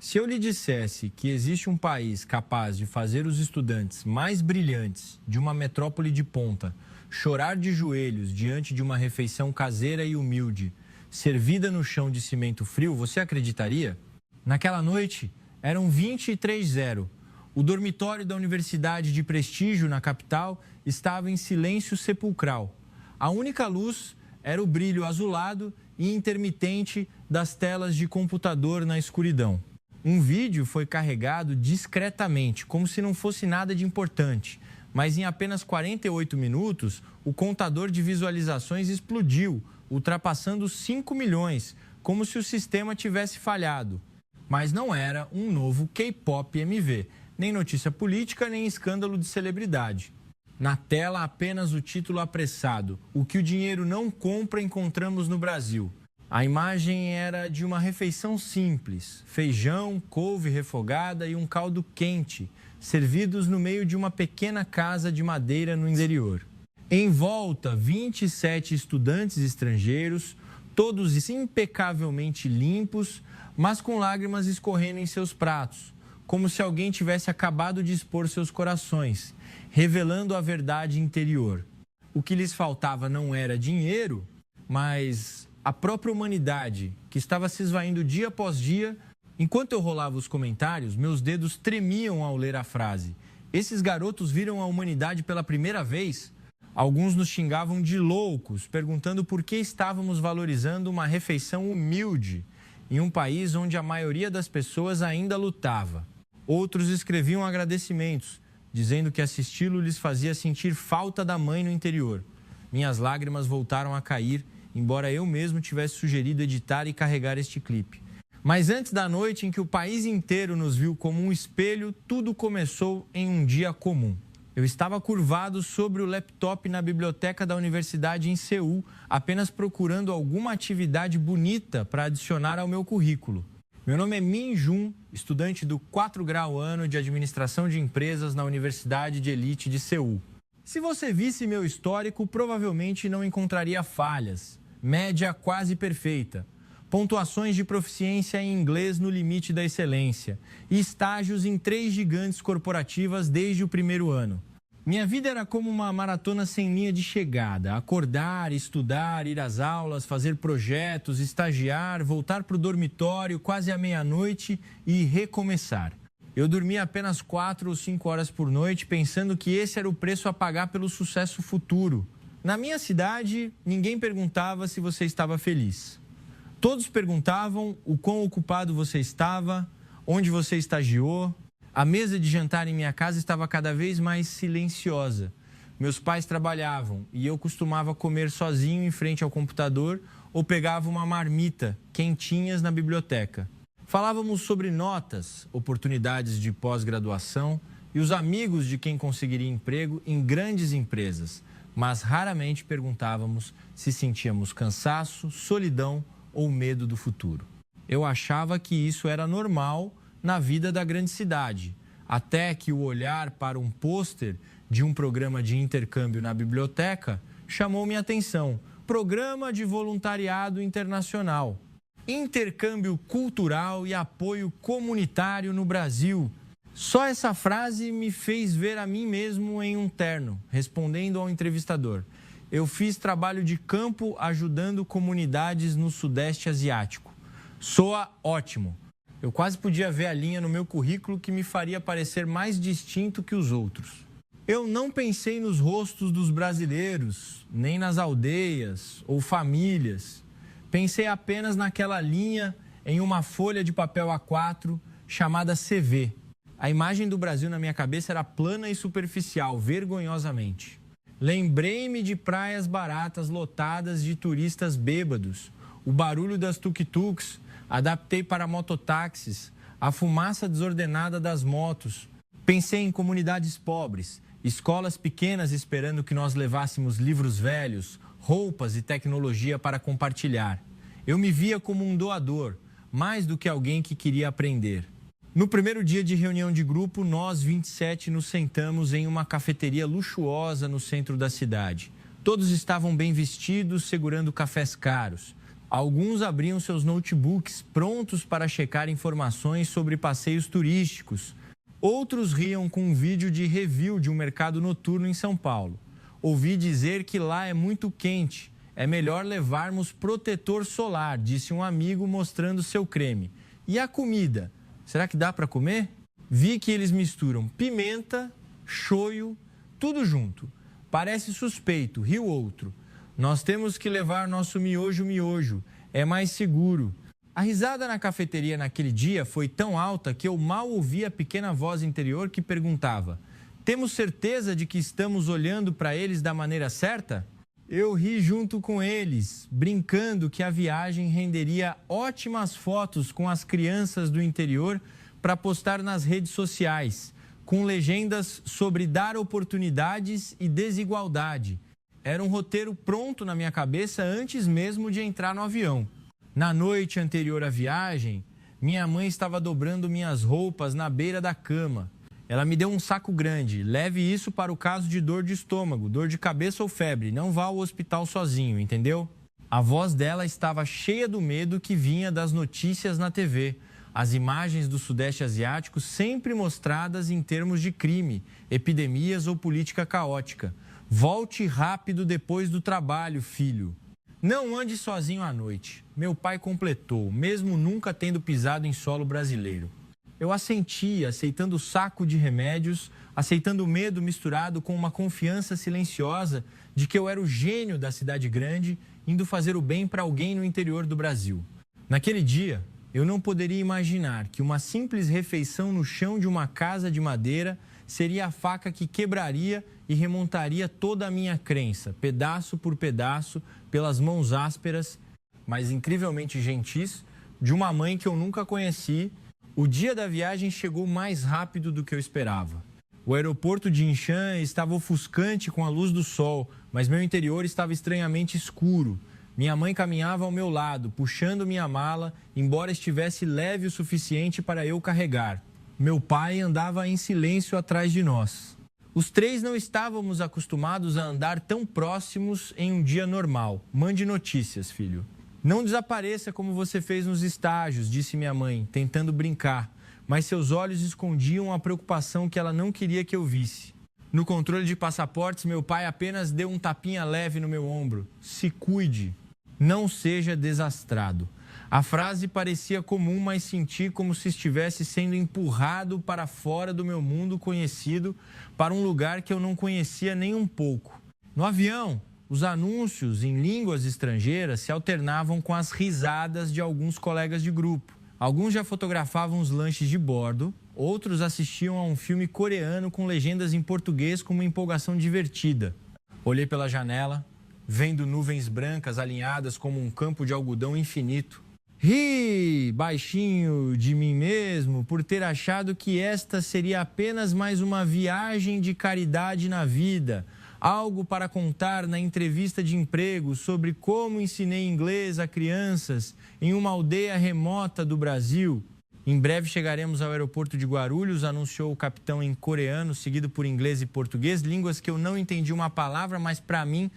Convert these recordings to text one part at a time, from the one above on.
Se eu lhe dissesse que existe um país capaz de fazer os estudantes mais brilhantes de uma metrópole de ponta chorar de joelhos diante de uma refeição caseira e humilde, servida no chão de cimento frio, você acreditaria? Naquela noite, eram 23h. O dormitório da Universidade de Prestígio, na capital, estava em silêncio sepulcral. A única luz era o brilho azulado e intermitente das telas de computador na escuridão. Um vídeo foi carregado discretamente, como se não fosse nada de importante. Mas em apenas 48 minutos, o contador de visualizações explodiu, ultrapassando 5 milhões, como se o sistema tivesse falhado. Mas não era um novo K-pop MV, nem notícia política, nem escândalo de celebridade. Na tela, apenas o título apressado: "O que o dinheiro não compra, encontramos no Brasil". A imagem era de uma refeição simples: feijão, couve refogada e um caldo quente, servidos no meio de uma pequena casa de madeira no interior. Em volta, 27 estudantes estrangeiros, todos impecavelmente limpos, mas com lágrimas escorrendo em seus pratos, como se alguém tivesse acabado de expor seus corações, revelando a verdade interior. O que lhes faltava não era dinheiro, mas a própria humanidade, que estava se esvaindo dia após dia. Enquanto eu rolava os comentários, meus dedos tremiam ao ler a frase: "Esses garotos viram a humanidade pela primeira vez?" Alguns nos xingavam de loucos, perguntando por que estávamos valorizando uma refeição humilde em um país onde a maioria das pessoas ainda lutava. Outros escreviam agradecimentos, dizendo que assisti-lo lhes fazia sentir falta da mãe no interior. Minhas lágrimas voltaram a cair, embora eu mesmo tivesse sugerido editar e carregar este clipe. Mas antes da noite em que o país inteiro nos viu como um espelho, tudo começou em um dia comum. Eu estava curvado sobre o laptop na biblioteca da universidade em Seul, apenas procurando alguma atividade bonita para adicionar ao meu currículo. Meu nome é Min Jun, estudante do 4º grau ano de Administração de Empresas na Universidade de Elite de Seul. Se você visse meu histórico, provavelmente não encontraria falhas. Média quase perfeita. Pontuações de proficiência em inglês no limite da excelência e estágios em 3 gigantes corporativas desde o 1º ano. Minha vida era como uma maratona sem linha de chegada: acordar, estudar, ir às aulas, fazer projetos, estagiar, voltar para o dormitório quase à meia-noite e recomeçar. Eu dormia apenas 4 ou 5 horas por noite, pensando que esse era o preço a pagar pelo sucesso futuro. Na minha cidade, ninguém perguntava se você estava feliz. Todos perguntavam o quão ocupado você estava, onde você estagiou. A mesa de jantar em minha casa estava cada vez mais silenciosa. Meus pais trabalhavam e eu costumava comer sozinho em frente ao computador ou pegava uma marmita quentinhas na biblioteca. Falávamos sobre notas, oportunidades de pós-graduação e os amigos de quem conseguiria emprego em grandes empresas, mas raramente perguntávamos se sentíamos cansaço, solidão ou medo do futuro. Eu achava que isso era normal na vida da grande cidade, até que o olhar para um pôster de um programa de intercâmbio na biblioteca chamou minha atenção. Programa de Voluntariado Internacional. Intercâmbio cultural e apoio comunitário no Brasil. Só essa frase me fez ver a mim mesmo em um terno, respondendo ao entrevistador: "Eu fiz trabalho de campo ajudando comunidades no Sudeste Asiático. Soa ótimo." Eu quase podia ver a linha no meu currículo que me faria parecer mais distinto que os outros. Eu não pensei nos rostos dos brasileiros, nem nas aldeias ou famílias. Pensei apenas naquela linha em uma folha de papel A4 chamada CV. A imagem do Brasil na minha cabeça era plana e superficial, vergonhosamente. Lembrei-me de praias baratas lotadas de turistas bêbados, o barulho das tuk-tuks, adaptei para mototáxis, a fumaça desordenada das motos. Pensei em comunidades pobres, escolas pequenas esperando que nós levássemos livros velhos, roupas e tecnologia para compartilhar. Eu me via como um doador, mais do que alguém que queria aprender. No primeiro dia de reunião de grupo, nós 27 nos sentamos em uma cafeteria luxuosa no centro da cidade. Todos estavam bem vestidos, segurando cafés caros. Alguns abriam seus notebooks prontos para checar informações sobre passeios turísticos. Outros riam com um vídeo de review de um mercado noturno em São Paulo. Ouvi dizer que lá é muito quente. É melhor levarmos protetor solar, disse um amigo mostrando seu creme. E a comida? Será que dá para comer? Vi que eles misturam pimenta, shoyu, tudo junto. Parece suspeito, riu outro. Nós temos que levar nosso miojo, é mais seguro. A risada na cafeteria naquele dia foi tão alta que eu mal ouvi a pequena voz interior que perguntava: temos certeza de que estamos olhando para eles da maneira certa? Eu ri junto com eles, brincando que a viagem renderia ótimas fotos com as crianças do interior para postar nas redes sociais, com legendas sobre dar oportunidades e desigualdade. Era um roteiro pronto na minha cabeça antes mesmo de entrar no avião. Na noite anterior à viagem, minha mãe estava dobrando minhas roupas na beira da cama. Ela me deu um saco grande. Leve isso para o caso de dor de estômago, dor de cabeça ou febre. Não vá ao hospital sozinho, entendeu? A voz dela estava cheia do medo que vinha das notícias na TV. As imagens do Sudeste Asiático sempre mostradas em termos de crime, epidemias ou política caótica. Volte rápido depois do trabalho, filho. Não ande sozinho à noite. Meu pai completou, mesmo nunca tendo pisado em solo brasileiro. Eu assenti, aceitando o saco de remédios, aceitando o medo misturado com uma confiança silenciosa de que eu era o gênio da cidade grande, indo fazer o bem para alguém no interior do Brasil. Naquele dia, eu não poderia imaginar que uma simples refeição no chão de uma casa de madeira seria a faca que quebraria e remontaria toda a minha crença, pedaço por pedaço, pelas mãos ásperas, mas incrivelmente gentis, de uma mãe que eu nunca conheci. O dia da viagem chegou mais rápido do que eu esperava. O aeroporto de Incheon estava ofuscante com a luz do sol, mas meu interior estava estranhamente escuro. Minha mãe caminhava ao meu lado, puxando minha mala, embora estivesse leve o suficiente para eu carregar. Meu pai andava em silêncio atrás de nós. Os três não estávamos acostumados a andar tão próximos em um dia normal. Mande notícias, filho. Não desapareça como você fez nos estágios, disse minha mãe, tentando brincar, mas seus olhos escondiam a preocupação que ela não queria que eu visse. No controle de passaportes, meu pai apenas deu um tapinha leve no meu ombro. Se cuide, não seja desastrado. A frase parecia comum, mas senti como se estivesse sendo empurrado para fora do meu mundo conhecido, para um lugar que eu não conhecia nem um pouco. No avião, os anúncios em línguas estrangeiras se alternavam com as risadas de alguns colegas de grupo. Alguns já fotografavam os lanches de bordo, outros assistiam a um filme coreano com legendas em português com uma empolgação divertida. Olhei pela janela, vendo nuvens brancas alinhadas como um campo de algodão infinito. Ri baixinho de mim mesmo por ter achado que esta seria apenas mais uma viagem de caridade na vida, algo para contar na entrevista de emprego sobre como ensinei inglês a crianças em uma aldeia remota do Brasil. Em breve chegaremos ao aeroporto de Guarulhos, anunciou o capitão em coreano, seguido por inglês e português, línguas que eu não entendi uma palavra, mas para mim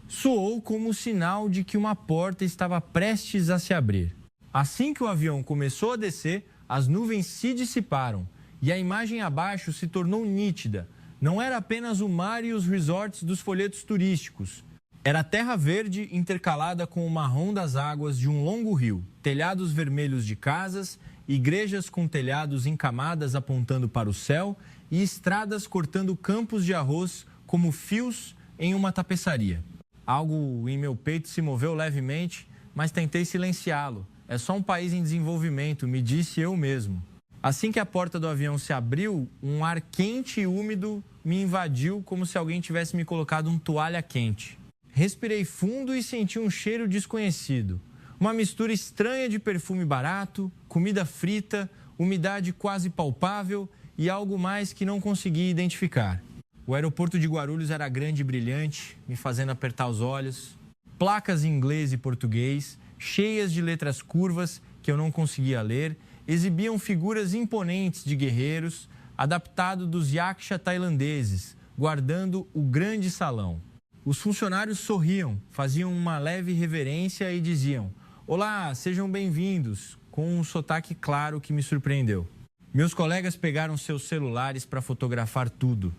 soou como sinal de que uma porta estava prestes a se abrir. Assim que o avião começou a descer, as nuvens se dissiparam e a imagem abaixo se tornou nítida. Não era apenas o mar e os resorts dos folhetos turísticos. Era a terra verde intercalada com o marrom das águas de um longo rio, telhados vermelhos de casas, igrejas com telhados em camadas apontando para o céu e estradas cortando campos de arroz como fios em uma tapeçaria. Algo em meu peito se moveu levemente, mas tentei silenciá-lo. É só um país em desenvolvimento, me disse eu mesmo. Assim que a porta do avião se abriu, um ar quente e úmido me invadiu como se alguém tivesse me colocado um toalha quente. Respirei fundo e senti um cheiro desconhecido. Uma mistura estranha de perfume barato, comida frita, umidade quase palpável e algo mais que não consegui identificar. O aeroporto de Guarulhos era grande e brilhante, me fazendo apertar os olhos. Placas em inglês e português, cheias de letras curvas que eu não conseguia ler, exibiam figuras imponentes de guerreiros, adaptado dos yaksha tailandeses, guardando o grande salão. Os funcionários sorriam, faziam uma leve reverência e diziam: Olá, sejam bem-vindos, com um sotaque claro que me surpreendeu. Meus colegas pegaram seus celulares para fotografar tudo,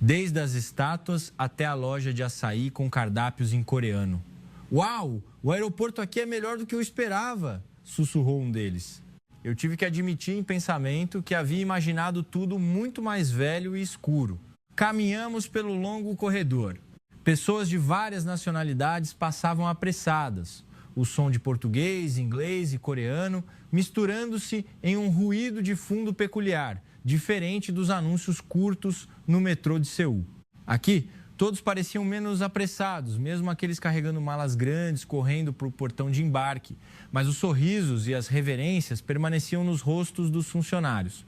desde as estátuas até a loja de açaí com cardápios em coreano. Uau, o aeroporto aqui é melhor do que eu esperava, sussurrou um deles. Eu tive que admitir em pensamento que havia imaginado tudo muito mais velho e escuro. Caminhamos pelo longo corredor. Pessoas de várias nacionalidades passavam apressadas. O som de português, inglês e coreano misturando-se em um ruído de fundo peculiar, diferente dos anúncios curtos no metrô de Seul. Aqui, todos pareciam menos apressados, mesmo aqueles carregando malas grandes, correndo para o portão de embarque. Mas os sorrisos e as reverências permaneciam nos rostos dos funcionários.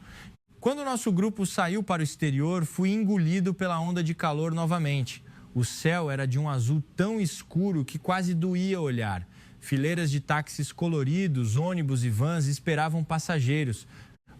Quando nosso grupo saiu para o exterior, fui engolido pela onda de calor novamente. O céu era de um azul tão escuro que quase doía olhar. Fileiras de táxis coloridos, ônibus e vans esperavam passageiros.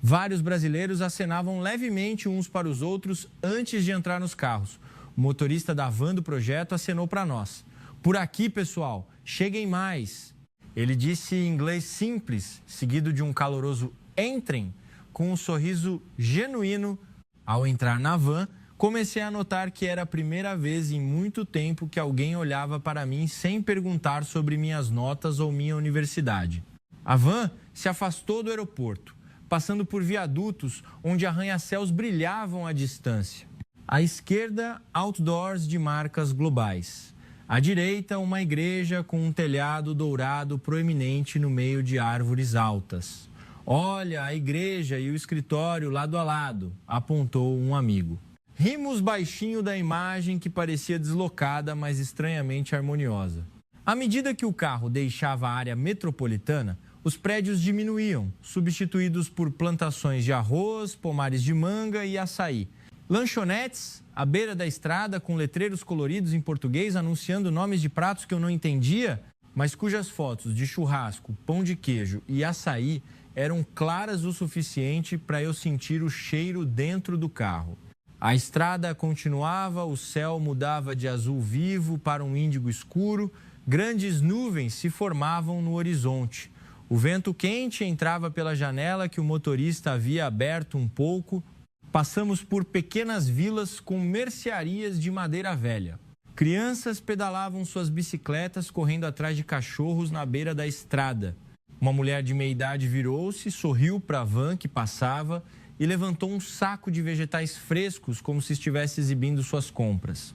Vários brasileiros acenavam levemente uns para os outros antes de entrar nos carros. O motorista da van do projeto acenou para nós. Por aqui, pessoal, cheguem mais. Ele disse em inglês simples, seguido de um caloroso entrem, com um sorriso genuíno. Ao entrar na van, comecei a notar que era a primeira vez em muito tempo que alguém olhava para mim sem perguntar sobre minhas notas ou minha universidade. A van se afastou do aeroporto, passando por viadutos onde arranha-céus brilhavam à distância. À esquerda, outdoors de marcas globais. À direita, uma igreja com um telhado dourado proeminente no meio de árvores altas. Olha, a igreja e o escritório lado a lado, apontou um amigo. Rimos baixinho da imagem que parecia deslocada, mas estranhamente harmoniosa. À medida que o carro deixava a área metropolitana, os prédios diminuíam, substituídos por plantações de arroz, pomares de manga e açaí. Lanchonetes à beira da estrada com letreiros coloridos em português anunciando nomes de pratos que eu não entendia, mas cujas fotos de churrasco, pão de queijo e açaí eram claras o suficiente para eu sentir o cheiro dentro do carro. A estrada continuava, o céu mudava de azul vivo para um índigo escuro, grandes nuvens se formavam no horizonte. O vento quente entrava pela janela que o motorista havia aberto um pouco. Passamos por pequenas vilas com mercearias de madeira velha. Crianças pedalavam suas bicicletas correndo atrás de cachorros na beira da estrada. Uma mulher de meia-idade virou-se, sorriu para a van que passava e levantou um saco de vegetais frescos como se estivesse exibindo suas compras.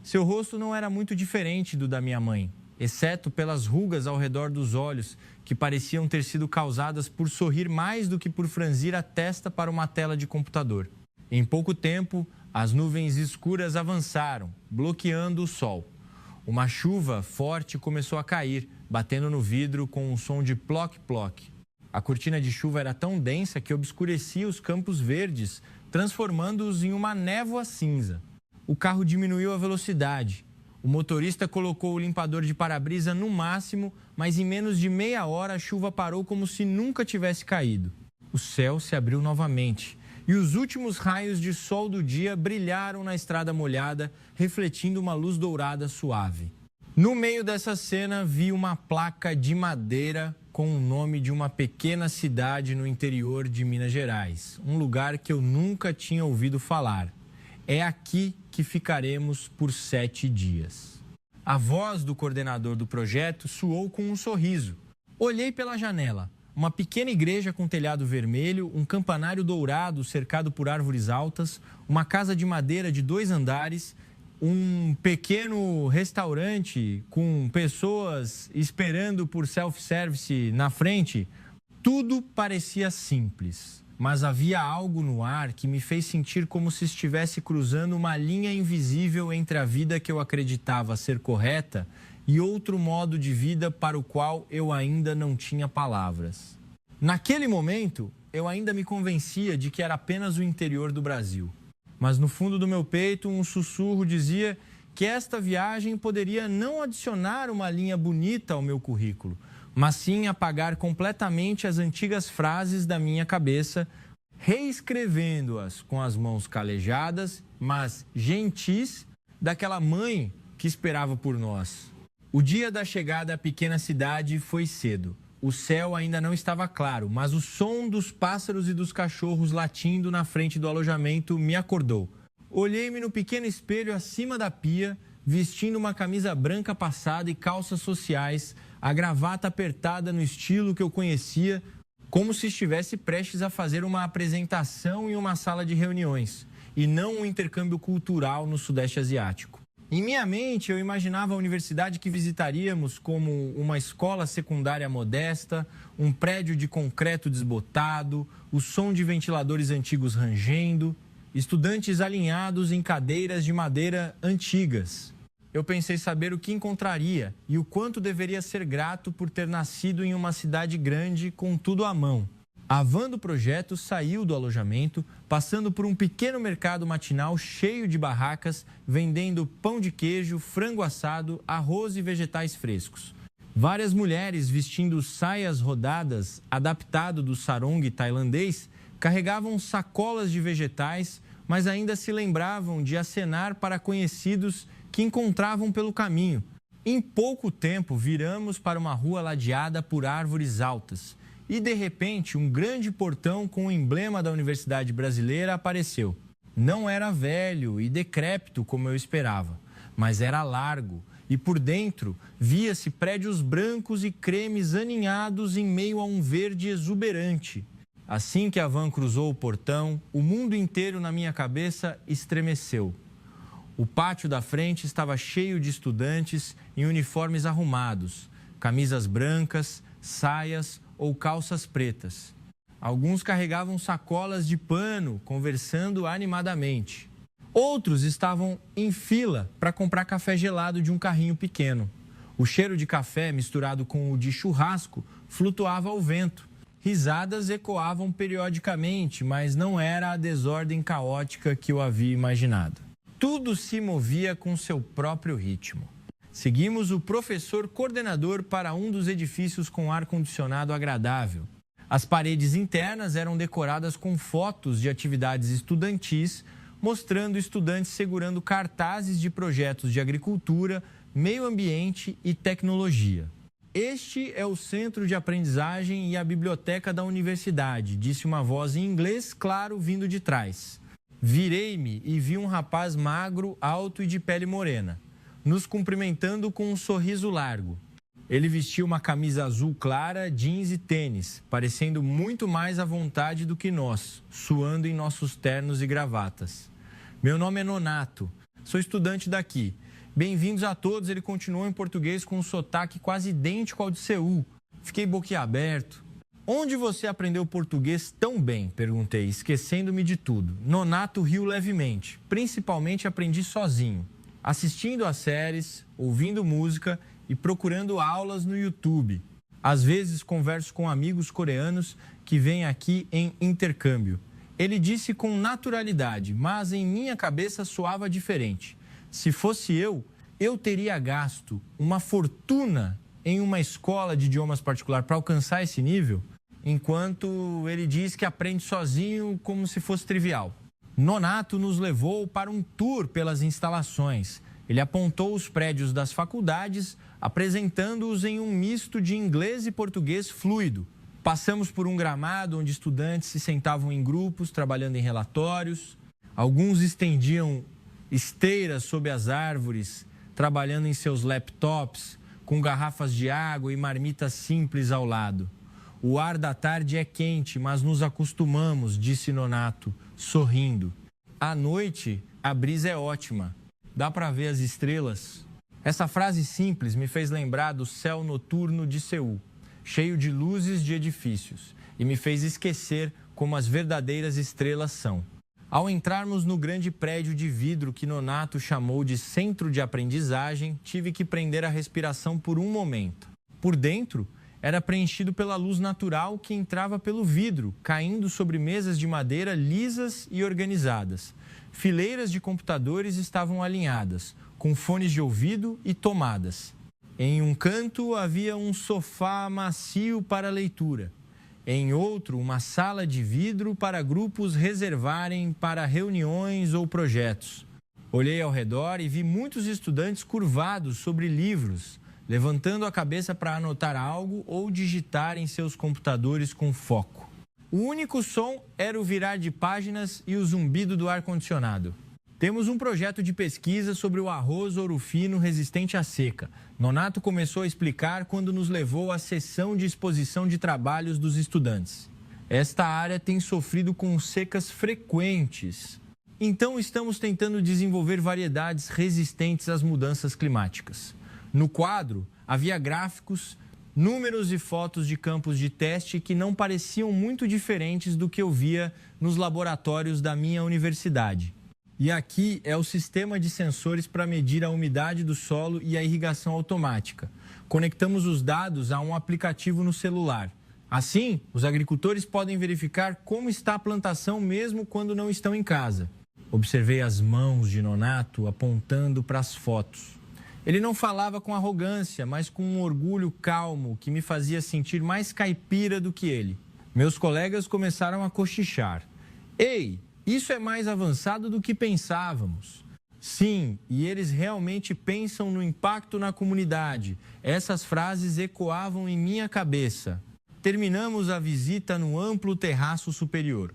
Seu rosto não era muito diferente do da minha mãe, exceto pelas rugas ao redor dos olhos, que pareciam ter sido causadas por sorrir mais do que por franzir a testa para uma tela de computador. Em pouco tempo, as nuvens escuras avançaram, bloqueando o sol. Uma chuva forte começou a cair, batendo no vidro com um som de ploc-ploc. A cortina de chuva era tão densa que obscurecia os campos verdes, transformando-os em uma névoa cinza. O carro diminuiu a velocidade. O motorista colocou o limpador de para-brisa no máximo, mas em menos de meia hora a chuva parou como se nunca tivesse caído. O céu se abriu novamente e os últimos raios de sol do dia brilharam na estrada molhada, refletindo uma luz dourada suave. No meio dessa cena, vi uma placa de madeira com o nome de uma pequena cidade no interior de Minas Gerais, um lugar que eu nunca tinha ouvido falar. É aqui que ficaremos por 7 dias. A voz do coordenador do projeto soou com um sorriso. Olhei pela janela. Uma pequena igreja com telhado vermelho, um campanário dourado cercado por árvores altas, uma casa de madeira de 2 andares, um pequeno restaurante com pessoas esperando por self-service na frente. Tudo parecia simples, mas havia algo no ar que me fez sentir como se estivesse cruzando uma linha invisível entre a vida que eu acreditava ser correta e outro modo de vida para o qual eu ainda não tinha palavras. Naquele momento, eu ainda me convencia de que era apenas o interior do Brasil. Mas no fundo do meu peito, um sussurro dizia que esta viagem poderia não adicionar uma linha bonita ao meu currículo, mas sim apagar completamente as antigas frases da minha cabeça, reescrevendo-as com as mãos calejadas, mas gentis, daquela mãe que esperava por nós. O dia da chegada à pequena cidade foi cedo. O céu ainda não estava claro, mas o som dos pássaros e dos cachorros latindo na frente do alojamento me acordou. Olhei-me no pequeno espelho acima da pia, vestindo uma camisa branca passada e calças sociais, a gravata apertada no estilo que eu conhecia, como se estivesse prestes a fazer uma apresentação em uma sala de reuniões, e não um intercâmbio cultural no Sudeste Asiático. Em minha mente, eu imaginava a universidade que visitaríamos como uma escola secundária modesta, um prédio de concreto desbotado, o som de ventiladores antigos rangendo, estudantes alinhados em cadeiras de madeira antigas. Eu pensei saber o que encontraria e o quanto deveria ser grato por ter nascido em uma cidade grande com tudo à mão. A van do projeto saiu do alojamento, passando por um pequeno mercado matinal cheio de barracas, vendendo pão de queijo, frango assado, arroz e vegetais frescos. Várias mulheres vestindo saias rodadas, adaptado do sarong tailandês, carregavam sacolas de vegetais, mas ainda se lembravam de acenar para conhecidos que encontravam pelo caminho. Em pouco tempo, viramos para uma rua ladeada por árvores altas. E, de repente, um grande portão com o emblema da Universidade Brasileira apareceu. Não era velho e decrépito como eu esperava, mas era largo e, por dentro, via-se prédios brancos e cremes aninhados em meio a um verde exuberante. Assim que a van cruzou o portão, o mundo inteiro na minha cabeça estremeceu. O pátio da frente estava cheio de estudantes em uniformes arrumados, camisas brancas, saias ou calças pretas. Alguns carregavam sacolas de pano, conversando animadamente. Outros estavam em fila para comprar café gelado de um carrinho pequeno. O cheiro de café misturado com o de churrasco flutuava ao vento. Risadas ecoavam periodicamente, mas não era a desordem caótica que eu havia imaginado. Tudo se movia com seu próprio ritmo. Seguimos o professor coordenador para um dos edifícios com ar-condicionado agradável. As paredes internas eram decoradas com fotos de atividades estudantis, mostrando estudantes segurando cartazes de projetos de agricultura, meio ambiente e tecnologia. Este é o centro de aprendizagem e a biblioteca da universidade, disse uma voz em inglês claro vindo de trás. Virei-me e vi um rapaz magro, alto e de pele morena, nos cumprimentando com um sorriso largo. Ele vestia uma camisa azul clara, jeans e tênis, parecendo muito mais à vontade do que nós, suando em nossos ternos e gravatas. Meu nome é Nonato, sou estudante daqui. Bem-vindos a todos, ele continuou em português com um sotaque quase idêntico ao de Seul. Fiquei boquiaberto. Onde você aprendeu português tão bem? Perguntei, esquecendo-me de tudo. Nonato riu levemente. Principalmente aprendi sozinho, assistindo a séries, ouvindo música e procurando aulas no YouTube. Às vezes converso com amigos coreanos que vêm aqui em intercâmbio. Ele disse com naturalidade, mas em minha cabeça soava diferente. Se fosse eu teria gasto uma fortuna em uma escola de idiomas particular para alcançar esse nível, enquanto ele diz que aprende sozinho como se fosse trivial. Nonato nos levou para um tour pelas instalações. Ele apontou os prédios das faculdades, apresentando-os em um misto de inglês e português fluido. Passamos por um gramado onde estudantes se sentavam em grupos, trabalhando em relatórios. Alguns estendiam esteiras sob as árvores, trabalhando em seus laptops, com garrafas de água e marmitas simples ao lado. O ar da tarde é quente, mas nos acostumamos, disse Nonato, sorrindo. À noite, a brisa é ótima. Dá para ver as estrelas. Essa frase simples me fez lembrar do céu noturno de Seul, cheio de luzes de edifícios, e me fez esquecer como as verdadeiras estrelas são. Ao entrarmos no grande prédio de vidro que Nonato chamou de centro de aprendizagem, tive que prender a respiração por um momento. Por dentro, era preenchido pela luz natural que entrava pelo vidro, caindo sobre mesas de madeira lisas e organizadas. Fileiras de computadores estavam alinhadas, com fones de ouvido e tomadas. Em um canto havia um sofá macio para leitura. Em outro, uma sala de vidro para grupos reservarem para reuniões ou projetos. Olhei ao redor e vi muitos estudantes curvados sobre livros, levantando a cabeça para anotar algo ou digitar em seus computadores com foco. O único som era o virar de páginas e o zumbido do ar-condicionado. Temos um projeto de pesquisa sobre o arroz ouro fino resistente à seca. Nonato começou a explicar quando nos levou à sessão de exposição de trabalhos dos estudantes. Esta área tem sofrido com secas frequentes. Então, estamos tentando desenvolver variedades resistentes às mudanças climáticas. No quadro, havia gráficos, números e fotos de campos de teste que não pareciam muito diferentes do que eu via nos laboratórios da minha universidade. E aqui é o sistema de sensores para medir a umidade do solo e a irrigação automática. Conectamos os dados a um aplicativo no celular. Assim, os agricultores podem verificar como está a plantação mesmo quando não estão em casa. Observei as mãos de Nonato apontando para as fotos. Ele não falava com arrogância, mas com um orgulho calmo que me fazia sentir mais caipira do que ele. Meus colegas começaram a cochichar. Ei, isso é mais avançado do que pensávamos. Sim, e eles realmente pensam no impacto na comunidade. Essas frases ecoavam em minha cabeça. Terminamos a visita no amplo terraço superior.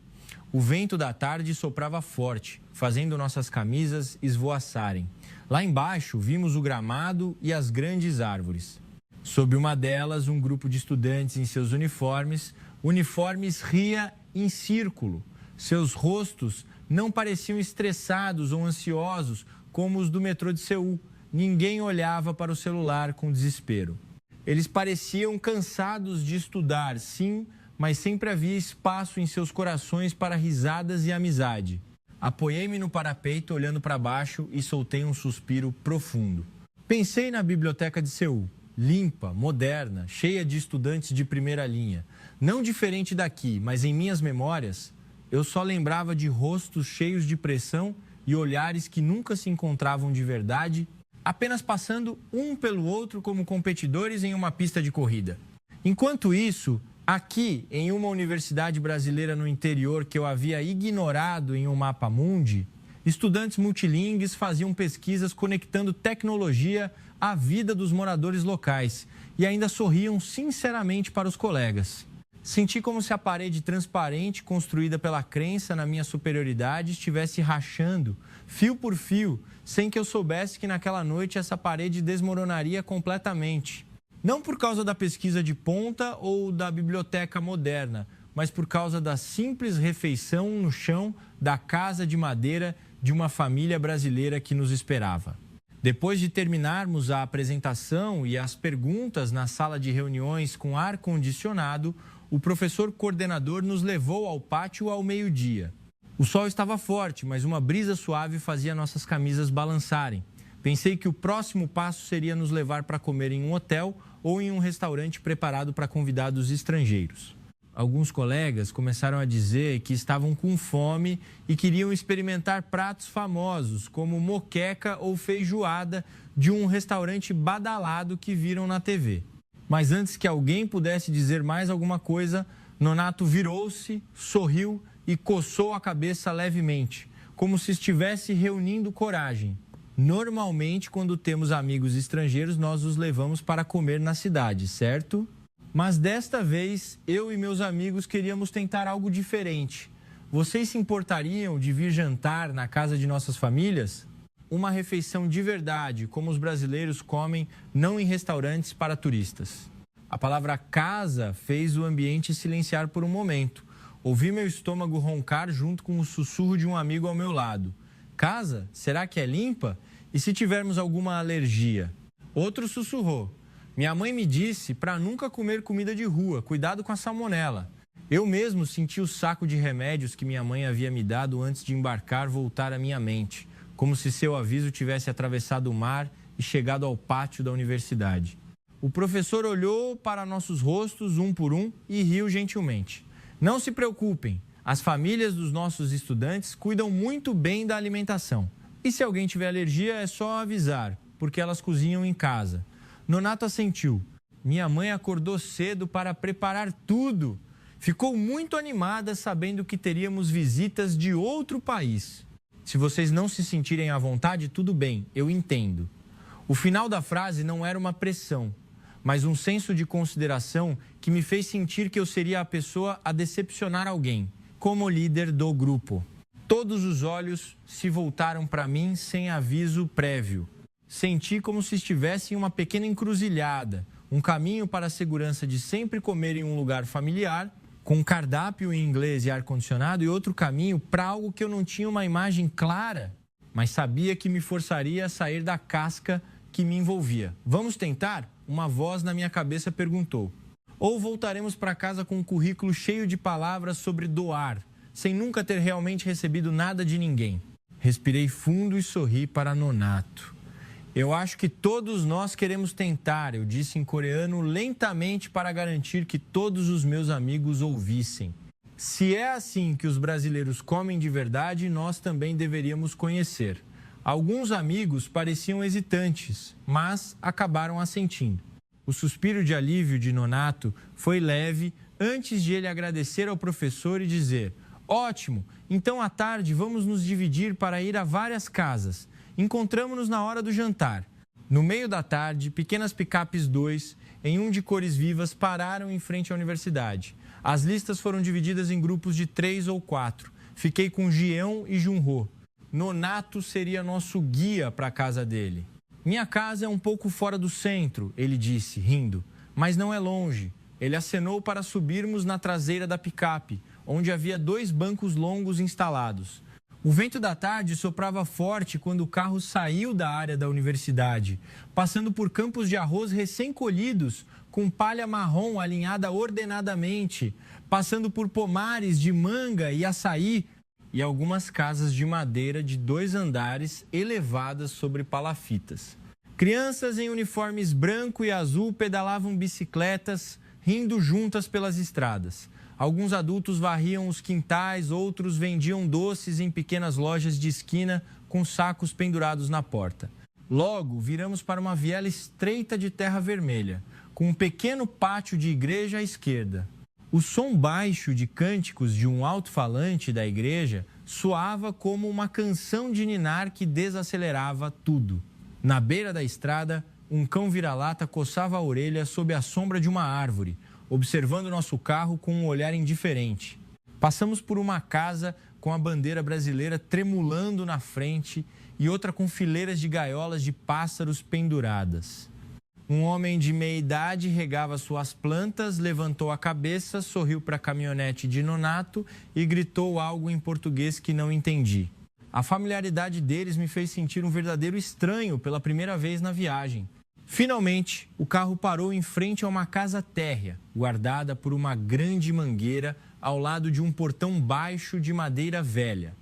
O vento da tarde soprava forte, fazendo nossas camisas esvoaçarem. Lá embaixo, vimos o gramado e as grandes árvores. Sob uma delas, um grupo de estudantes em seus uniformes ria em círculo. Seus rostos não pareciam estressados ou ansiosos como os do metrô de Seul. Ninguém olhava para o celular com desespero. Eles pareciam cansados de estudar, sim, mas sempre havia espaço em seus corações para risadas e amizade. Apoiei-me no parapeito olhando para baixo e soltei um suspiro profundo. Pensei na biblioteca de Seul, limpa, moderna, cheia de estudantes de primeira linha. Não diferente daqui, mas em minhas memórias, eu só lembrava de rostos cheios de pressão e olhares que nunca se encontravam de verdade, apenas passando um pelo outro como competidores em uma pista de corrida. Enquanto isso, aqui, em uma universidade brasileira no interior que eu havia ignorado em um mapa mundi, estudantes multilingues faziam pesquisas conectando tecnologia à vida dos moradores locais e ainda sorriam sinceramente para os colegas. Senti como se a parede transparente construída pela crença na minha superioridade estivesse rachando, fio por fio, sem que eu soubesse que naquela noite essa parede desmoronaria completamente. Não por causa da pesquisa de ponta ou da biblioteca moderna, mas por causa da simples refeição no chão da casa de madeira de uma família brasileira que nos esperava. Depois de terminarmos a apresentação e as perguntas na sala de reuniões com ar-condicionado, o professor coordenador nos levou ao pátio ao meio-dia. O sol estava forte, mas uma brisa suave fazia nossas camisas balançarem. Pensei que o próximo passo seria nos levar para comer em um hotel ou em um restaurante preparado para convidados estrangeiros. Alguns colegas começaram a dizer que estavam com fome e queriam experimentar pratos famosos, como moqueca ou feijoada de um restaurante badalado que viram na TV. Mas antes que alguém pudesse dizer mais alguma coisa, Nonato virou-se, sorriu e coçou a cabeça levemente, como se estivesse reunindo coragem. Normalmente, quando temos amigos estrangeiros, nós os levamos para comer na cidade, certo? Mas desta vez, eu e meus amigos queríamos tentar algo diferente. Vocês se importariam de vir jantar na casa de nossas famílias? Uma refeição de verdade, como os brasileiros comem, não em restaurantes para turistas. A palavra casa fez o ambiente silenciar por um momento. Ouvi meu estômago roncar junto com o sussurro de um amigo ao meu lado. Casa? Será que é limpa? E se tivermos alguma alergia? Outro sussurrou. Minha mãe me disse para nunca comer comida de rua, cuidado com a salmonela. Eu mesmo senti o saco de remédios que minha mãe havia me dado antes de embarcar voltar à minha mente, como se seu aviso tivesse atravessado o mar e chegado ao pátio da universidade. O professor olhou para nossos rostos um por um e riu gentilmente. Não se preocupem, as famílias dos nossos estudantes cuidam muito bem da alimentação. E se alguém tiver alergia, é só avisar, porque elas cozinham em casa. Nonato assentiu. Minha mãe acordou cedo para preparar tudo. Ficou muito animada sabendo que teríamos visitas de outro país. Se vocês não se sentirem à vontade, tudo bem, eu entendo. O final da frase não era uma pressão, mas um senso de consideração que me fez sentir que eu seria a pessoa a decepcionar alguém, como líder do grupo. Todos os olhos se voltaram para mim sem aviso prévio. Senti como se estivesse em uma pequena encruzilhada, um caminho para a segurança de sempre comer em um lugar familiar, com cardápio em inglês e ar-condicionado, e outro caminho para algo que eu não tinha uma imagem clara, mas sabia que me forçaria a sair da casca que me envolvia. Vamos tentar? Uma voz na minha cabeça perguntou. Ou voltaremos para casa com um currículo cheio de palavras sobre doar, sem nunca ter realmente recebido nada de ninguém. Respirei fundo e sorri para Nonato. Eu acho que todos nós queremos tentar, eu disse em coreano lentamente para garantir que todos os meus amigos ouvissem. Se é assim que os brasileiros comem de verdade, nós também deveríamos conhecer. Alguns amigos pareciam hesitantes, mas acabaram assentindo. O suspiro de alívio de Nonato foi leve antes de ele agradecer ao professor e dizer: ótimo, então à tarde vamos nos dividir para ir a várias casas. Encontramo-nos na hora do jantar. No meio da tarde, pequenas picapes 2, em um de cores vivas, pararam em frente à universidade. As listas foram divididas em grupos de 3 ou 4. Fiquei com Gião e Junho. Nonato seria nosso guia para a casa dele. Minha casa é um pouco fora do centro, ele disse, rindo, mas não é longe. Ele acenou para subirmos na traseira da picape, onde havia 2 bancos longos instalados. O vento da tarde soprava forte quando o carro saiu da área da universidade, passando por campos de arroz recém-colhidos, com palha marrom alinhada ordenadamente, passando por pomares de manga e açaí e algumas casas de madeira de 2 andares elevadas sobre palafitas. Crianças em uniformes branco e azul pedalavam bicicletas, rindo juntas pelas estradas. Alguns adultos varriam os quintais, outros vendiam doces em pequenas lojas de esquina com sacos pendurados na porta. Logo, viramos para uma viela estreita de terra vermelha, com um pequeno pátio de igreja à esquerda. O som baixo de cânticos de um alto-falante da igreja soava como uma canção de ninar que desacelerava tudo. Na beira da estrada, um cão vira-lata coçava a orelha sob a sombra de uma árvore, observando nosso carro com um olhar indiferente. Passamos por uma casa com a bandeira brasileira tremulando na frente e outra com fileiras de gaiolas de pássaros penduradas. Um homem de meia idade regava suas plantas, levantou a cabeça, sorriu para a caminhonete de Nonato e gritou algo em português que não entendi. A familiaridade deles me fez sentir um verdadeiro estranho pela primeira vez na viagem. Finalmente, o carro parou em frente a uma casa térrea, guardada por uma grande mangueira ao lado de um portão baixo de madeira velha.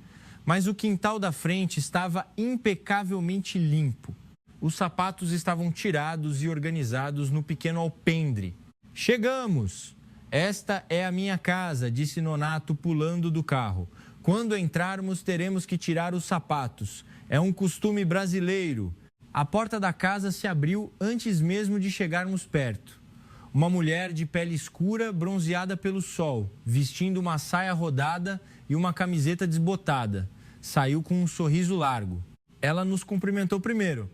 Mas o quintal da frente estava impecavelmente limpo. Os sapatos estavam tirados e organizados no pequeno alpendre. Chegamos! Esta é a minha casa, disse Nonato pulando do carro. Quando entrarmos, teremos que tirar os sapatos. É um costume brasileiro. A porta da casa se abriu antes mesmo de chegarmos perto. Uma mulher de pele escura, bronzeada pelo sol, vestindo uma saia rodada e uma camiseta desbotada. Saiu com um sorriso largo. Ela nos cumprimentou primeiro.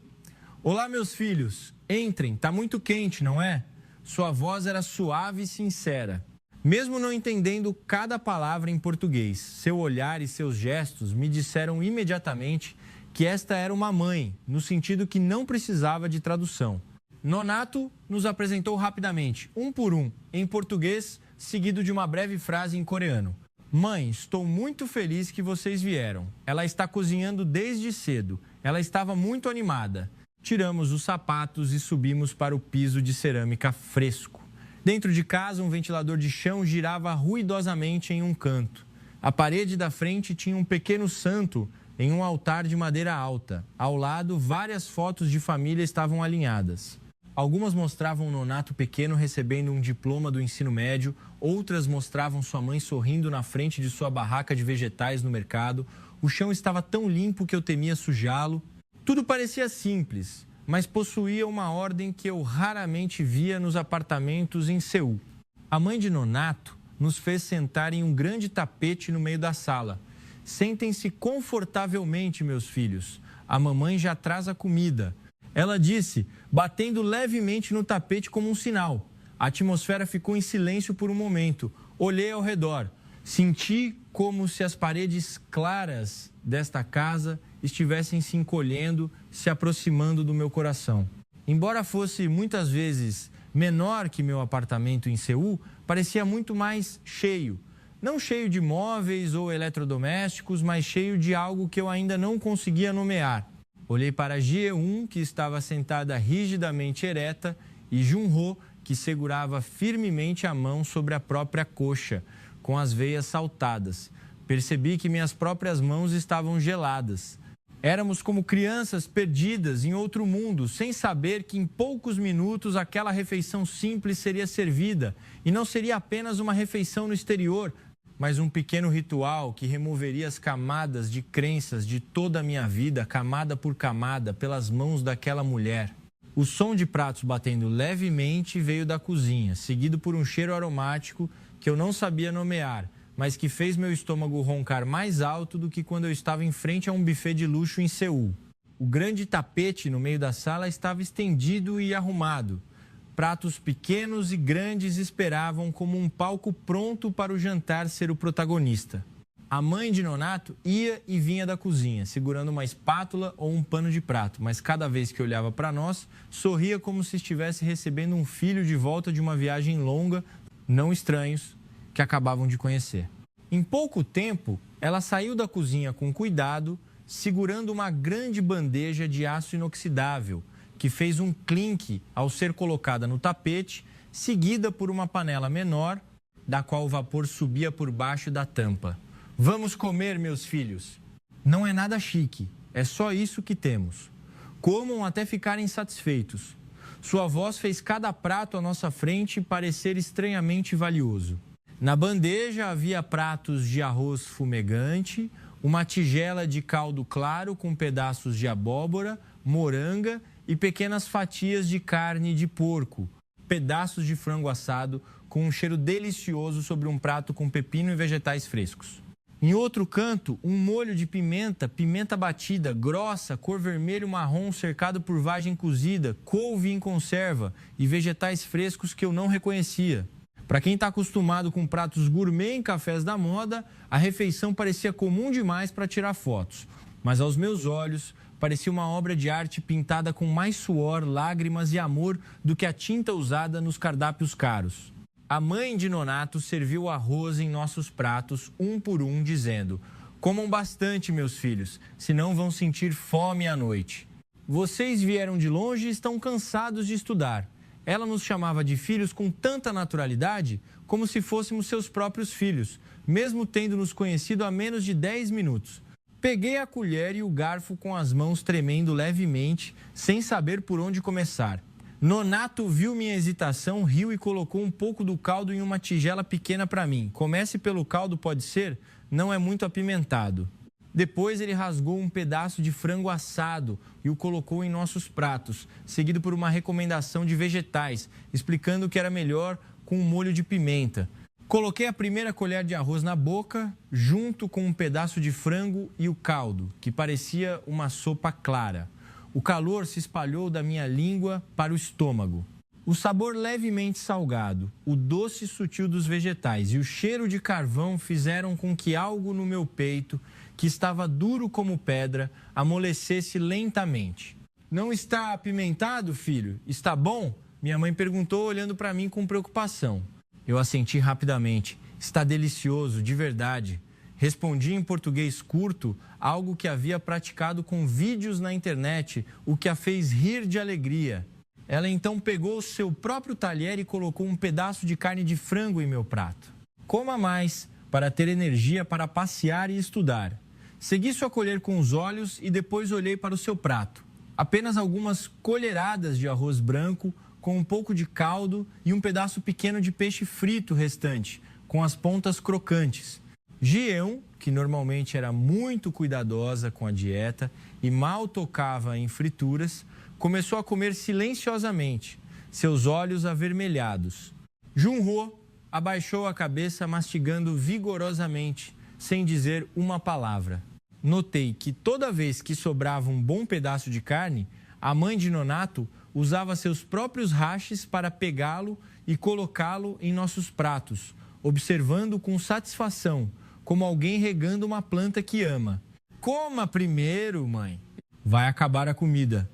Olá, meus filhos. Entrem, tá muito quente, não é? Sua voz era suave e sincera. Mesmo não entendendo cada palavra em português, seu olhar e seus gestos me disseram imediatamente que esta era uma mãe, no sentido que não precisava de tradução. Nonato nos apresentou rapidamente, um por um, em português, seguido de uma breve frase em coreano. Mãe, estou muito feliz que vocês vieram. Ela está cozinhando desde cedo. Ela estava muito animada. Tiramos os sapatos e subimos para o piso de cerâmica fresco. Dentro de casa, um ventilador de chão girava ruidosamente em um canto. A parede da frente tinha um pequeno santo em um altar de madeira alta. Ao lado, várias fotos de família estavam alinhadas. Algumas mostravam Nonato pequeno recebendo um diploma do ensino médio, outras mostravam sua mãe sorrindo na frente de sua barraca de vegetais no mercado. O chão estava tão limpo que eu temia sujá-lo. Tudo parecia simples, mas possuía uma ordem que eu raramente via nos apartamentos em Seul. A mãe de Nonato nos fez sentar em um grande tapete no meio da sala. Sentem-se confortavelmente, meus filhos. A mamãe já traz a comida. Ela disse, batendo levemente no tapete como um sinal. A atmosfera ficou em silêncio por um momento. Olhei ao redor. Senti como se as paredes claras desta casa estivessem se encolhendo, se aproximando do meu coração. Embora fosse muitas vezes menor que meu apartamento em Seul, parecia muito mais cheio. Não cheio de móveis ou eletrodomésticos, mas cheio de algo que eu ainda não conseguia nomear. Olhei para Ji-eun, que estava sentada rigidamente ereta, e Jun-ho, que segurava firmemente a mão sobre a própria coxa, com as veias saltadas. Percebi que minhas próprias mãos estavam geladas. Éramos como crianças perdidas em outro mundo, sem saber que em poucos minutos aquela refeição simples seria servida. E não seria apenas uma refeição no exterior, mas um pequeno ritual que removeria as camadas de crenças de toda a minha vida, camada por camada, pelas mãos daquela mulher. O som de pratos batendo levemente veio da cozinha, seguido por um cheiro aromático que eu não sabia nomear, mas que fez meu estômago roncar mais alto do que quando eu estava em frente a um buffet de luxo em Seul. O grande tapete no meio da sala estava estendido e arrumado. Pratos pequenos e grandes esperavam como um palco pronto para o jantar ser o protagonista. A mãe de Nonato ia e vinha da cozinha, segurando uma espátula ou um pano de prato, mas cada vez que olhava para nós, sorria como se estivesse recebendo um filho de volta de uma viagem longa, não estranhos, que acabavam de conhecer. Em pouco tempo, ela saiu da cozinha com cuidado, segurando uma grande bandeja de aço inoxidável, que fez um clink ao ser colocada no tapete, seguida por uma panela menor, da qual o vapor subia por baixo da tampa. Vamos comer, meus filhos. Não é nada chique, é só isso que temos. Comam até ficarem satisfeitos. Sua voz fez cada prato à nossa frente parecer estranhamente valioso. Na bandeja havia pratos de arroz fumegante, uma tigela de caldo claro com pedaços de abóbora, moranga e pequenas fatias de carne de porco, pedaços de frango assado com um cheiro delicioso sobre um prato com pepino e vegetais frescos. Em outro canto, um molho de pimenta, pimenta batida, grossa, cor vermelho marrom, cercado por vagem cozida, couve em conserva e vegetais frescos que eu não reconhecia. Para quem está acostumado com pratos gourmet em cafés da moda, a refeição parecia comum demais para tirar fotos. Mas aos meus olhos, parecia uma obra de arte pintada com mais suor, lágrimas e amor do que a tinta usada nos cardápios caros. A mãe de Nonato serviu arroz em nossos pratos, um por um, dizendo: comam bastante, meus filhos, senão vão sentir fome à noite. Vocês vieram de longe e estão cansados de estudar. Ela nos chamava de filhos com tanta naturalidade, como se fôssemos seus próprios filhos, mesmo tendo nos conhecido há menos de 10 minutos. Peguei a colher e o garfo com as mãos tremendo levemente, sem saber por onde começar. Nonato viu minha hesitação, riu e colocou um pouco do caldo em uma tigela pequena para mim. Comece pelo caldo, pode ser? Não é muito apimentado. Depois ele rasgou um pedaço de frango assado e o colocou em nossos pratos, seguido por uma recomendação de vegetais, explicando que era melhor com um molho de pimenta. Coloquei a primeira colher de arroz na boca, junto com um pedaço de frango e o caldo, que parecia uma sopa clara. O calor se espalhou da minha língua para o estômago. O sabor levemente salgado, o doce sutil dos vegetais e o cheiro de carvão fizeram com que algo no meu peito, que estava duro como pedra, amolecesse lentamente. Não está apimentado, filho? Está bom? Minha mãe perguntou, olhando para mim com preocupação. Eu assenti rapidamente. Está delicioso, de verdade. Respondi em português curto, algo que havia praticado com vídeos na internet, o que a fez rir de alegria. Ela então pegou seu próprio talher e colocou um pedaço de carne de frango em meu prato. Coma mais, para ter energia para passear e estudar. Segui sua colher com os olhos e depois olhei para o seu prato. Apenas algumas colheradas de arroz branco, com um pouco de caldo e um pedaço pequeno de peixe frito restante, com as pontas crocantes. Ji-eun, que normalmente era muito cuidadosa com a dieta e mal tocava em frituras, começou a comer silenciosamente, seus olhos avermelhados. Jun-ho abaixou a cabeça mastigando vigorosamente, sem dizer uma palavra. Notei que toda vez que sobrava um bom pedaço de carne, A mãe de Nonato usava seus próprios hashes para pegá-lo e colocá-lo em nossos pratos, observando com satisfação, como alguém regando uma planta que ama. Coma primeiro, mãe. Vai acabar a comida.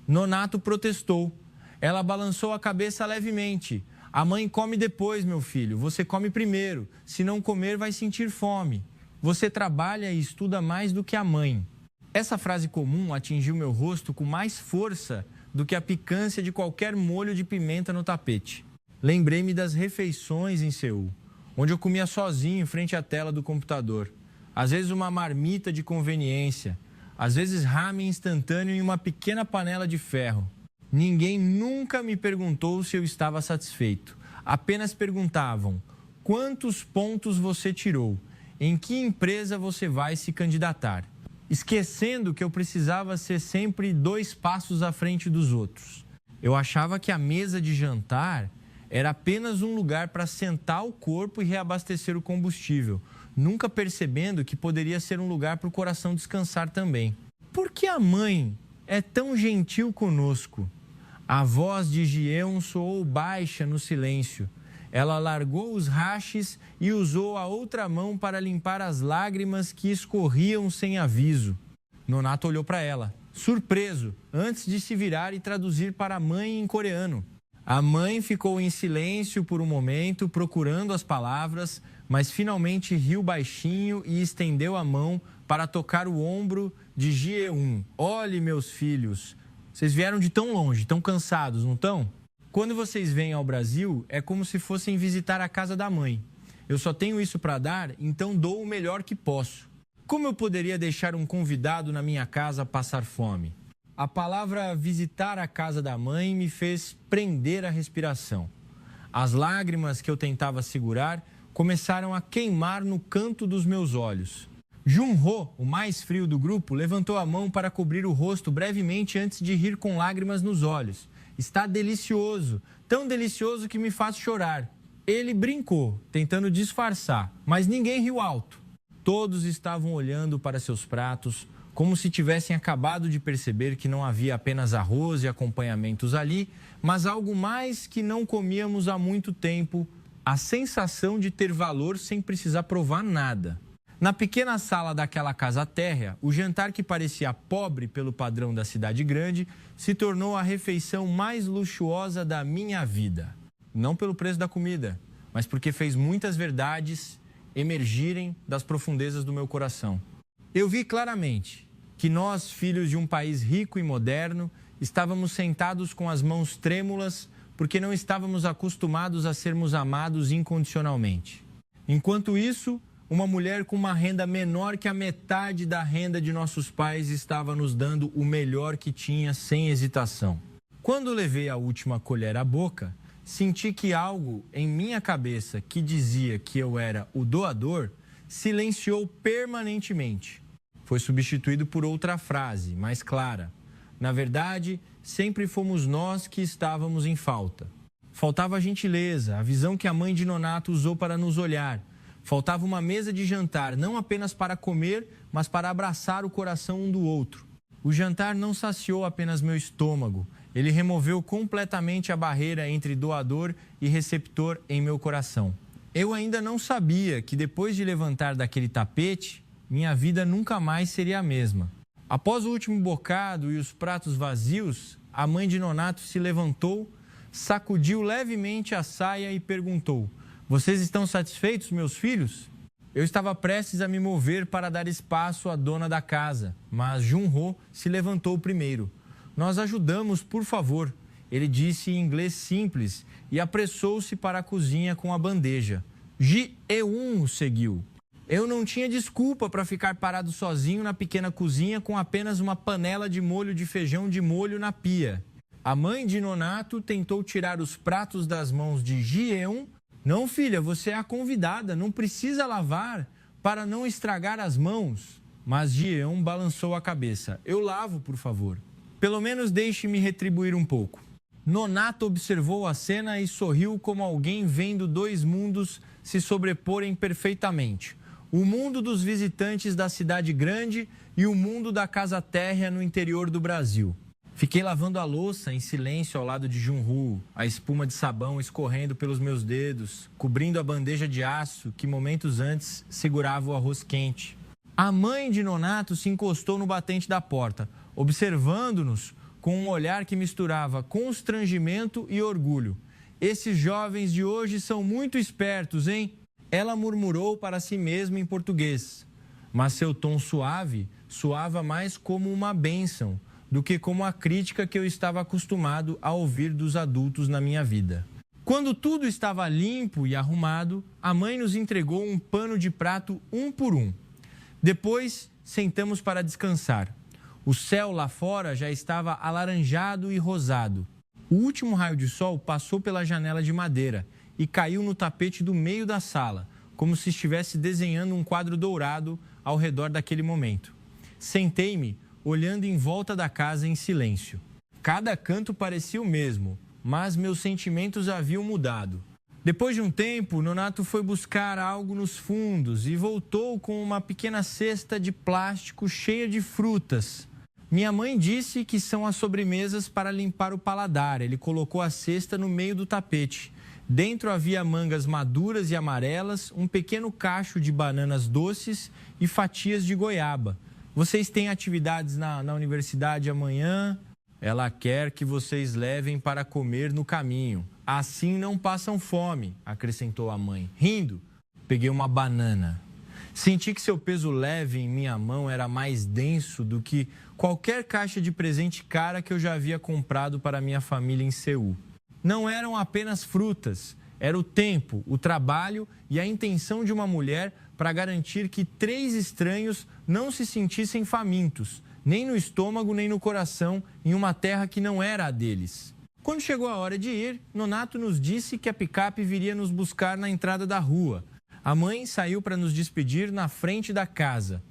Nonato protestou. Ela balançou a cabeça levemente. A mãe come depois, meu filho. Você come primeiro. Se não comer, vai sentir fome. Você trabalha e estuda mais do que a mãe. Essa frase comum atingiu meu rosto com mais força do que a picância de qualquer molho de pimenta no tapete. Lembrei-me das refeições em Seul, onde eu comia sozinho em frente à tela do computador. Às vezes uma marmita de conveniência, às vezes ramen instantâneo em uma pequena panela de ferro. Ninguém nunca me perguntou se eu estava satisfeito. Apenas perguntavam: quantos pontos você tirou? Em que empresa você vai se candidatar? Esquecendo que eu precisava ser sempre 2 passos à frente dos outros. Eu achava que a mesa de jantar era apenas um lugar para sentar o corpo e reabastecer o combustível, nunca percebendo que poderia ser um lugar para o coração descansar também. Por que a mãe é tão gentil conosco? A voz de Gideon soou baixa no silêncio. Ela largou os hashes e usou a outra mão para limpar as lágrimas que escorriam sem aviso. Nonato olhou para ela, surpreso, antes de se virar e traduzir para a mãe em coreano. A mãe ficou em silêncio por um momento, procurando as palavras, mas finalmente riu baixinho e estendeu a mão para tocar o ombro de Gideon. Olhe, meus filhos, vocês vieram de tão longe, tão cansados, não estão? Quando vocês vêm ao Brasil, é como se fossem visitar a casa da mãe. Eu só tenho isso para dar, então dou o melhor que posso. Como eu poderia deixar um convidado na minha casa passar fome? A palavra visitar a casa da mãe me fez prender a respiração. As lágrimas que eu tentava segurar começaram a queimar no canto dos meus olhos. Jun-ho, o mais frio do grupo, levantou a mão para cobrir o rosto brevemente antes de rir com lágrimas nos olhos. Está delicioso, tão delicioso que me faz chorar. Ele brincou, tentando disfarçar, mas ninguém riu alto. Todos estavam olhando para seus pratos, como se tivessem acabado de perceber que não havia apenas arroz e acompanhamentos ali, mas algo mais que não comíamos há muito tempo, a sensação de ter valor sem precisar provar nada. Na pequena sala daquela casa térrea, o jantar que parecia pobre pelo padrão da cidade grande se tornou a refeição mais luxuosa da minha vida. Não pelo preço da comida, mas porque fez muitas verdades emergirem das profundezas do meu coração. Eu vi claramente que nós, filhos de um país rico e moderno, estávamos sentados com as mãos trêmulas porque não estávamos acostumados a sermos amados incondicionalmente. Enquanto isso, uma mulher com uma renda menor que a metade da renda de nossos pais estava nos dando o melhor que tinha, sem hesitação. Quando levei a última colher à boca, senti que algo em minha cabeça que dizia que eu era o doador silenciou permanentemente. Foi substituído por outra frase, mais clara. Na verdade, sempre fomos nós que estávamos em falta. Faltava a gentileza, a visão que a mãe de Nonato usou para nos olhar. Faltava uma mesa de jantar, não apenas para comer, mas para abraçar o coração um do outro. O jantar não saciou apenas meu estômago. Ele removeu completamente a barreira entre doador e receptor em meu coração. Eu ainda não sabia que depois de levantar daquele tapete, minha vida nunca mais seria a mesma. Após o último bocado e os pratos vazios, a mãe de Nonato se levantou, sacudiu levemente a saia e perguntou: "Vocês estão satisfeitos, meus filhos?" Eu estava prestes a me mover para dar espaço à dona da casa, mas Jun-ho se levantou primeiro. "Nós ajudamos, por favor", ele disse em inglês simples e apressou-se para a cozinha com a bandeja. Ji-eun o seguiu. Eu não tinha desculpa para ficar parado sozinho na pequena cozinha com apenas uma panela de molho de feijão de molho na pia. A mãe de Nonato tentou tirar os pratos das mãos de Ji-eun. "Não, filha, você é a convidada, não precisa lavar para não estragar as mãos." Mas Ji-eun balançou a cabeça. "Eu lavo, por favor. Pelo menos deixe-me retribuir um pouco." Nonato observou a cena e sorriu como alguém vendo 2 mundos se sobreporem perfeitamente. O mundo dos visitantes da cidade grande e o mundo da casa térrea no interior do Brasil. Fiquei lavando a louça em silêncio ao lado de Junhu, a espuma de sabão escorrendo pelos meus dedos, cobrindo a bandeja de aço que momentos antes segurava o arroz quente. A mãe de Nonato se encostou no batente da porta, observando-nos com um olhar que misturava constrangimento e orgulho. Esses jovens de hoje são muito espertos, hein? Ela murmurou para si mesma em português, mas seu tom suave soava mais como uma bênção do que como a crítica que eu estava acostumado a ouvir dos adultos na minha vida. Quando tudo estava limpo e arrumado, a mãe nos entregou um pano de prato um por um. Depois, sentamos para descansar. O céu lá fora já estava alaranjado e rosado. O último raio de sol passou pela janela de madeira e caiu no tapete do meio da sala, como se estivesse desenhando um quadro dourado ao redor daquele momento. Sentei-me, olhando em volta da casa em silêncio. Cada canto parecia o mesmo, mas meus sentimentos haviam mudado. Depois de um tempo, Nonato foi buscar algo nos fundos e voltou com uma pequena cesta de plástico cheia de frutas. Minha mãe disse que são as sobremesas para limpar o paladar. Ele colocou a cesta no meio do tapete. Dentro havia mangas maduras e amarelas, um pequeno cacho de bananas doces e fatias de goiaba. Vocês têm atividades na universidade amanhã? Ela quer que vocês levem para comer no caminho. Assim não passam fome, acrescentou a mãe. Rindo, peguei uma banana. Senti que seu peso leve em minha mão era mais denso do que qualquer caixa de presente cara que eu já havia comprado para minha família em Seul. Não eram apenas frutas, era o tempo, o trabalho e a intenção de uma mulher para garantir que 3 estranhos não se sentissem famintos, nem no estômago nem no coração, em uma terra que não era a deles. Quando chegou a hora de ir, Nonato nos disse que a picape viria nos buscar na entrada da rua. A mãe saiu para nos despedir na frente da casa.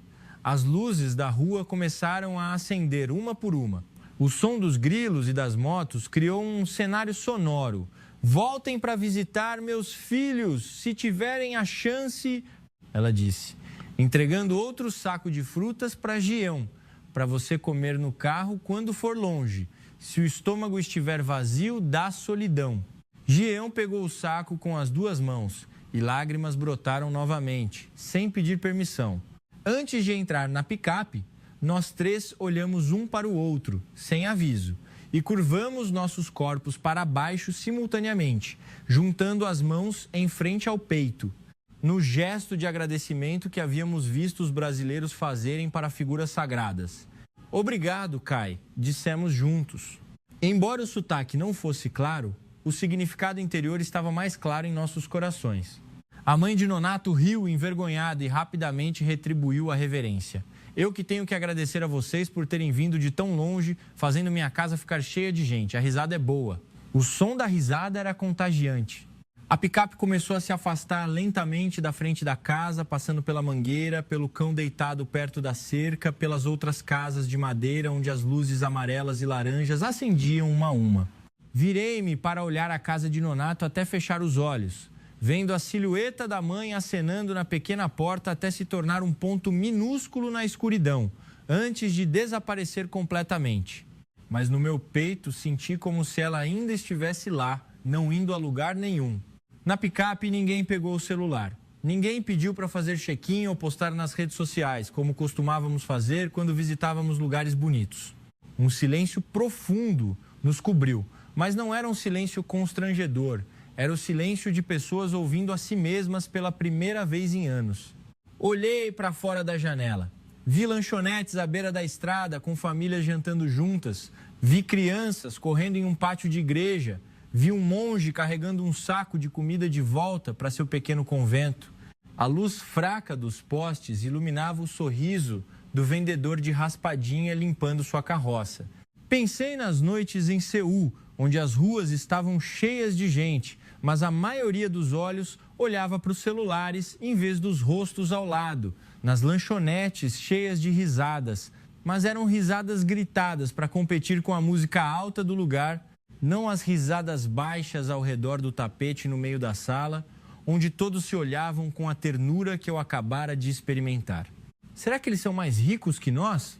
As luzes da rua começaram a acender uma por uma. O som dos grilos e das motos criou um cenário sonoro. Voltem para visitar meus filhos, se tiverem a chance, ela disse, entregando outro saco de frutas para Gião, para você comer no carro quando for longe. Se o estômago estiver vazio, dá solidão. Gião pegou o saco com as 2 mãos e lágrimas brotaram novamente, sem pedir permissão. Antes de entrar na picape, nós 3 olhamos um para o outro, sem aviso, e curvamos nossos corpos para baixo simultaneamente, juntando as mãos em frente ao peito, no gesto de agradecimento que havíamos visto os brasileiros fazerem para figuras sagradas. Obrigado, Kai, dissemos juntos. Embora o sotaque não fosse claro, o significado interior estava mais claro em nossos corações. A mãe de Nonato riu envergonhada e rapidamente retribuiu a reverência. Eu que tenho que agradecer a vocês por terem vindo de tão longe, fazendo minha casa ficar cheia de gente. A risada é boa. O som da risada era contagiante. A picape começou a se afastar lentamente da frente da casa, passando pela mangueira, pelo cão deitado perto da cerca, pelas outras casas de madeira onde as luzes amarelas e laranjas acendiam uma a uma. Virei-me para olhar a casa de Nonato até fechar os olhos, vendo a silhueta da mãe acenando na pequena porta até se tornar um ponto minúsculo na escuridão, antes de desaparecer completamente. Mas no meu peito senti como se ela ainda estivesse lá, não indo a lugar nenhum. Na picape, ninguém pegou o celular. Ninguém pediu para fazer check-in ou postar nas redes sociais, como costumávamos fazer quando visitávamos lugares bonitos. Um silêncio profundo nos cobriu, mas não era um silêncio constrangedor. Era o silêncio de pessoas ouvindo a si mesmas pela primeira vez em anos. Olhei para fora da janela. Vi lanchonetes à beira da estrada com famílias jantando juntas. Vi crianças correndo em um pátio de igreja. Vi um monge carregando um saco de comida de volta para seu pequeno convento. A luz fraca dos postes iluminava o sorriso do vendedor de raspadinha limpando sua carroça. Pensei nas noites em Seul, onde as ruas estavam cheias de gente, mas a maioria dos olhos olhava para os celulares em vez dos rostos ao lado, nas lanchonetes cheias de risadas, mas eram risadas gritadas para competir com a música alta do lugar, não as risadas baixas ao redor do tapete no meio da sala, onde todos se olhavam com a ternura que eu acabara de experimentar. Será que eles são mais ricos que nós?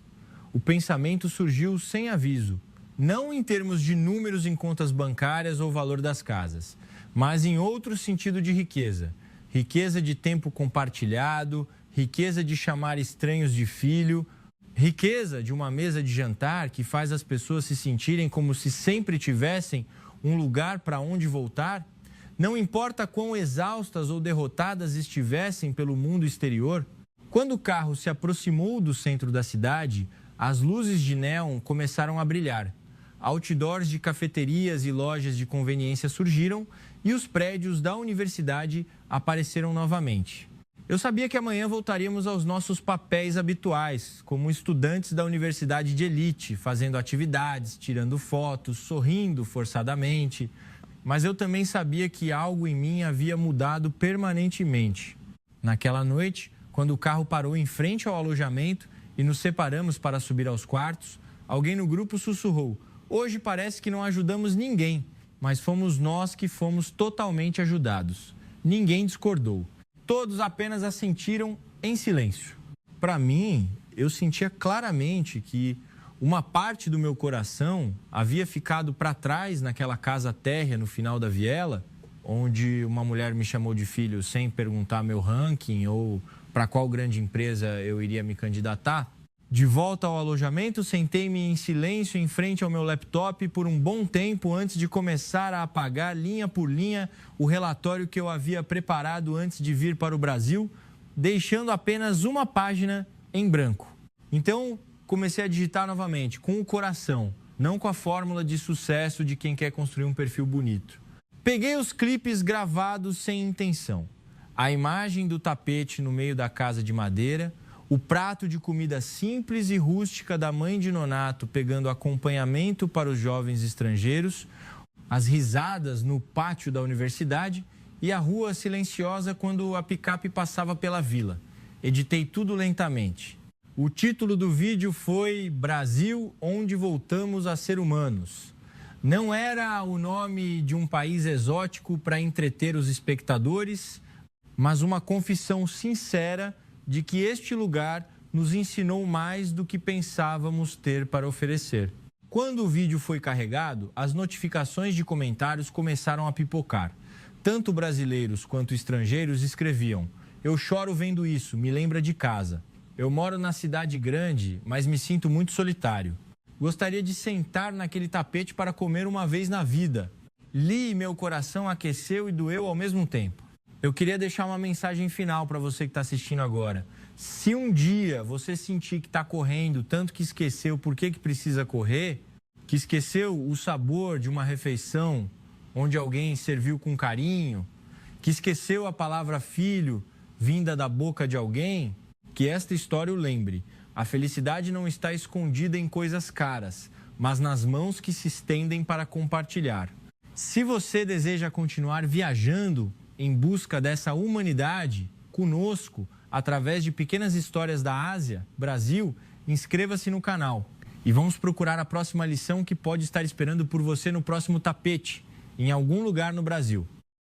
O pensamento surgiu sem aviso. Não em termos de números em contas bancárias ou valor das casas, mas em outro sentido de riqueza. Riqueza de tempo compartilhado, riqueza de chamar estranhos de filho, riqueza de uma mesa de jantar que faz as pessoas se sentirem como se sempre tivessem um lugar para onde voltar. Não importa quão exaustas ou derrotadas estivessem pelo mundo exterior, quando o carro se aproximou do centro da cidade, as luzes de néon começaram a brilhar. Outdoors de cafeterias e lojas de conveniência surgiram e os prédios da universidade apareceram novamente. Eu sabia que amanhã voltaríamos aos nossos papéis habituais, como estudantes da universidade de elite, fazendo atividades, tirando fotos, sorrindo forçadamente. Mas eu também sabia que algo em mim havia mudado permanentemente. Naquela noite, quando o carro parou em frente ao alojamento e nos separamos para subir aos quartos, alguém no grupo sussurrou: "Hoje parece que não ajudamos ninguém, mas fomos nós que fomos totalmente ajudados." Ninguém discordou. Todos apenas assentiram em silêncio. Para mim, eu sentia claramente que uma parte do meu coração havia ficado para trás naquela casa térrea no final da viela, onde uma mulher me chamou de filho sem perguntar meu ranking ou para qual grande empresa eu iria me candidatar. De volta ao alojamento, sentei-me em silêncio em frente ao meu laptop por um bom tempo antes de começar a apagar linha por linha o relatório que eu havia preparado antes de vir para o Brasil, deixando apenas uma página em branco. Então, comecei a digitar novamente, com o coração, não com a fórmula de sucesso de quem quer construir um perfil bonito. Peguei os clipes gravados sem intenção. A imagem do tapete no meio da casa de madeira, o prato de comida simples e rústica da mãe de Nonato pegando acompanhamento para os jovens estrangeiros, as risadas no pátio da universidade e a rua silenciosa quando a picape passava pela vila. Editei tudo lentamente. O título do vídeo foi Brasil, onde voltamos a ser humanos. Não era o nome de um país exótico para entreter os espectadores, mas uma confissão sincera de que este lugar nos ensinou mais do que pensávamos ter para oferecer. Quando o vídeo foi carregado, as notificações de comentários começaram a pipocar. Tanto brasileiros quanto estrangeiros escreviam: "Eu choro vendo isso, me lembra de casa. Eu moro na cidade grande, mas me sinto muito solitário. Gostaria de sentar naquele tapete para comer uma vez na vida. Li e meu coração aqueceu e doeu ao mesmo tempo." Eu queria deixar uma mensagem final para você que está assistindo agora. Se um dia você sentir que está correndo, tanto que esqueceu por que precisa correr, que esqueceu o sabor de uma refeição onde alguém serviu com carinho, que esqueceu a palavra filho vinda da boca de alguém, que esta história o lembre. A felicidade não está escondida em coisas caras, mas nas mãos que se estendem para compartilhar. Se você deseja continuar viajando em busca dessa humanidade conosco, através de pequenas histórias da Ásia, Brasil, inscreva-se no canal. E vamos procurar a próxima lição que pode estar esperando por você no próximo tapete, em algum lugar no Brasil.